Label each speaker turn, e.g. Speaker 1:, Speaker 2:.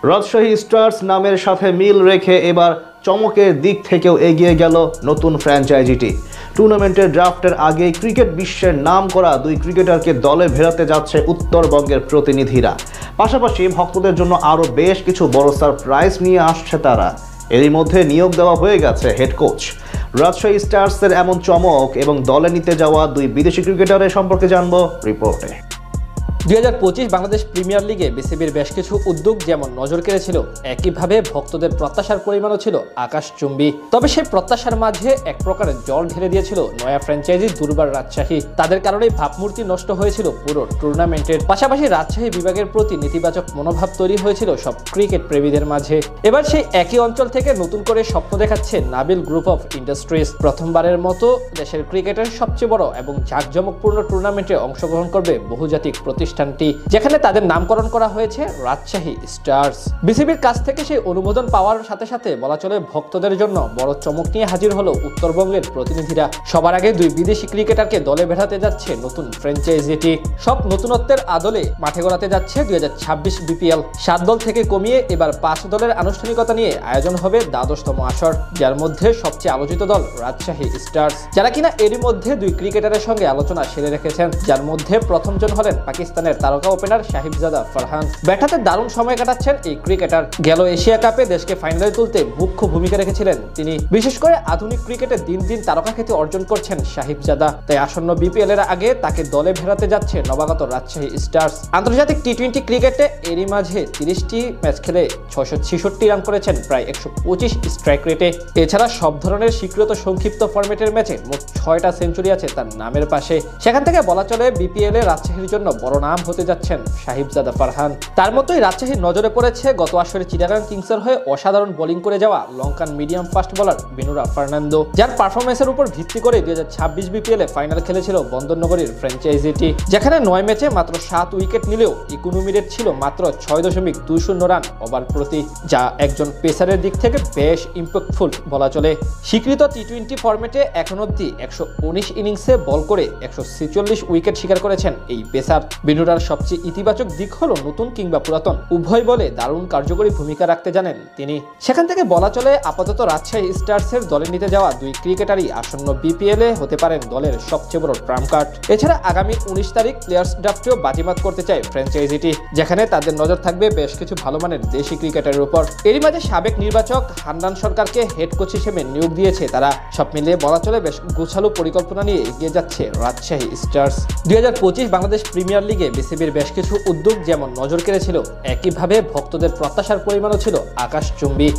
Speaker 1: Rajshahi stars নামের সাথে মিল রেখে এবার চমকের দিক থেকেও এগিয়ে গেল নতুন ফ্র্যাঞ্চাইজিটি। টুর্নামেন্টের ড্রাফটের আগেই ক্রিকেট বিশ্বের নাম করা দুই ক্রিকেটারকে দলে ভেড়াতে যাচ্ছে উত্তরবঙ্গের প্রতিনিধিরা। পাশাপাশি ভক্তদের জন্য আরও বেশ কিছু বড় সারপ্রাইজ নিয়ে আসছে তারা। এরই মধ্যে নিয়োগ দেওয়া হয়ে গেছে হেড কোচ। রাজশাহী স্টার্সের এমন চমক এবং দলে নিতে যাওয়া দুই বিদেশি ক্রিকেটারের সম্পর্কে জানবো রিপোর্টে।
Speaker 2: 2025 বাংলাদেশ প্রিমিয়ার লিগে বিসিবির বেশ কিছু উদ্যোগ যেমন নজর কেড়েছিল, একইভাবে ভক্তদের প্রত্যাশার পরিমাণও ছিল আকাশচুম্বী। তবে সেই প্রত্যাশার মাঝে এক প্রকারের জল ঢেলে দিয়েছিল নয়া ফ্র্যাঞ্চাইজি দুর্বার রাজশাহী। তাদের কারণেই ভাবমূর্তি নষ্ট হয়েছিল পুরো টুর্নামেন্টের। পাশাপাশি রাজশাহী বিভাগের প্রতি নেতিবাচক মনোভাব তৈরি হয়েছিল সব ক্রিকেট প্রেমীদের মাঝে। এবার সেই একই অঞ্চল থেকে নতুন করে স্বপ্ন দেখাচ্ছে নাবিল গ্রুপ অফ ইন্ডাস্ট্রিজ। প্রথমবারের মতো দেশের ক্রিকেটের সবচেয়ে বড় এবং জাঁকজমকপূর্ণ টুর্নামেন্টে অংশগ্রহণ করবে বহুজাতিক প্রতিষ্ঠানটি, যেখানে তাদের নামকরণ করা হয়েছে রাজশাহী স্টার্স। বিসিবির কাছ থেকে সেই অনুমোদন পাওয়ার সাথে সাথে বলা চলে ভক্তদের জন্য বড় চমক নিয়ে হাজির হলো উত্তরবঙ্গের প্রতিনিধিরা। সবার আগে দুই বিদেশি ক্রিকেটারকে দলে ভেড়াতে যাচ্ছে নতুন ফ্র্যাঞ্চাইজিটি। সব নতুনত্বের আদলে মাঠে গড়াতে যাচ্ছে 2026 বিপিএল। 7 দল থেকে কমিয়ে এবার 5 দলের আনুষ্ঠানিকতা নিয়ে আয়োজন হবে দ্বাদশতম আসর, যার মধ্যে সবচেয়ে আলোচিত দল রাজশাহী স্টার্স, যারা কিনা এরই মধ্যে দুই ক্রিকেটারের সঙ্গে আলোচনা সেরে রেখেছেন, যার মধ্যে প্রথমজন হলেন পাকিস্তানের তারকা ওপেনার সাহিবজাদা ফারহান। ব্যাটাতে দারুণ সময় কাটাচ্ছেন এই ক্রিকেটার। গেল এশিয়া কাপে দেশকে ফাইনালে তুলতে মুখ্য ভূমিকা রেখেছিলেন তিনি। বিশেষ করে আধুনিক ক্রিকেটে দিন দিন তারকা খ্যাতি অর্জন করছেন সাহিবজাদা। তাই আসন্ন বিপিএল এর আগে তাকে দলে ভেড়াতে যাচ্ছে নবাগত রাজশাহী স্টার্স। আন্তর্জাতিক টি-20 ক্রিকেটে এরই মাঝে 30টি ম্যাচ খেলে 666 রান করেছেন, প্রায় 125 স্ট্রাইক রেটে। এছাড়া সব ধরনের স্বীকৃত সংক্ষিপ্ত ফরম্যাটের ম্যাচে মোট 6টা সেঞ্চুরি আছে তার নামের পাশে। সেখান থেকে বলা চলে বিপিএল এ রাজশাহীর জন্য বড় নাম হতে যাচ্ছেন সাহিবজাদা ফারহান। তার মতোই রাজশাহীর নজরে পড়েছে গত আসরে চিটাগাং কিংসের হয়ে অসাধারণ বোলিং করে যাওয়া Lankan medium fast bowler Binura Fernando, যার পারফরমেন্সের উপর ভিত্তি করে 2026 বিপিএল এ ফাইনাল খেলেছিল বন্দরনগরীর ফ্র্যাঞ্চাইজিটি, যেখানে 9 ম্যাচে মাত্র 7 উইকেট নিলেও ইকোনমি রেট ছিল মাত্র 6.20 রান ওভার প্রতি, যা একজন পেসারের দিক থেকে বেশ ইম্প্যাক্টফুল বলা চলে। স্বীকৃত টি-20 ফরম্যাটে এখন অব্দি 119 ইনিংসে বল করে 146 উইকেট শিকার করেছেন এই পেসার। বিনুরার সবচেয়ে ইতিবাচক দিক হলো নতুন কিংবা পুরাতন উভয় বলে দারুণ কার্যকরী ভূমিকা রাখতে জানেন তিনি। সেখান থেকে বলা চলে আপাতত রাজশাহী স্টার্সের দলে নিতে যাওয়া দুই ক্রিকেটারই আসন্ন বিপিএল এ হতে পারেন দলের সবচেয়ে বড় ট্রাম্প কার্ড। এছাড়া আগামী 19 তারিখ প্লেয়ার্স ড্রাফটেও বাজিমাত করতে চায় ফ্র্যাঞ্চাইজিটি, যেখানে তাদের নজর থাকবে বেশ কিছু ভালো মানের দেশি ক্রিকেটারের উপর। এরই মাঝে সাবেক নির্বাচক হান্নান সরকারকে হেড কোচ হিসেবে নিয়োগ দিয়েছে তারা। সব মিলিয়ে বলা চলে বেশ গোছালো পরিকল্পনা নিয়ে এগিয়ে যাচ্ছে রাজশাহী স্টার্স। 2025 বাংলাদেশ প্রিমিয়ার লিগে বিসিবির বেশ কিছু উদ্যোগ যেমন নজর কেড়েছিল, একইভাবে ভক্তদের প্রত্যাশার পরিমাণও ছিল আকাশচুম্বী।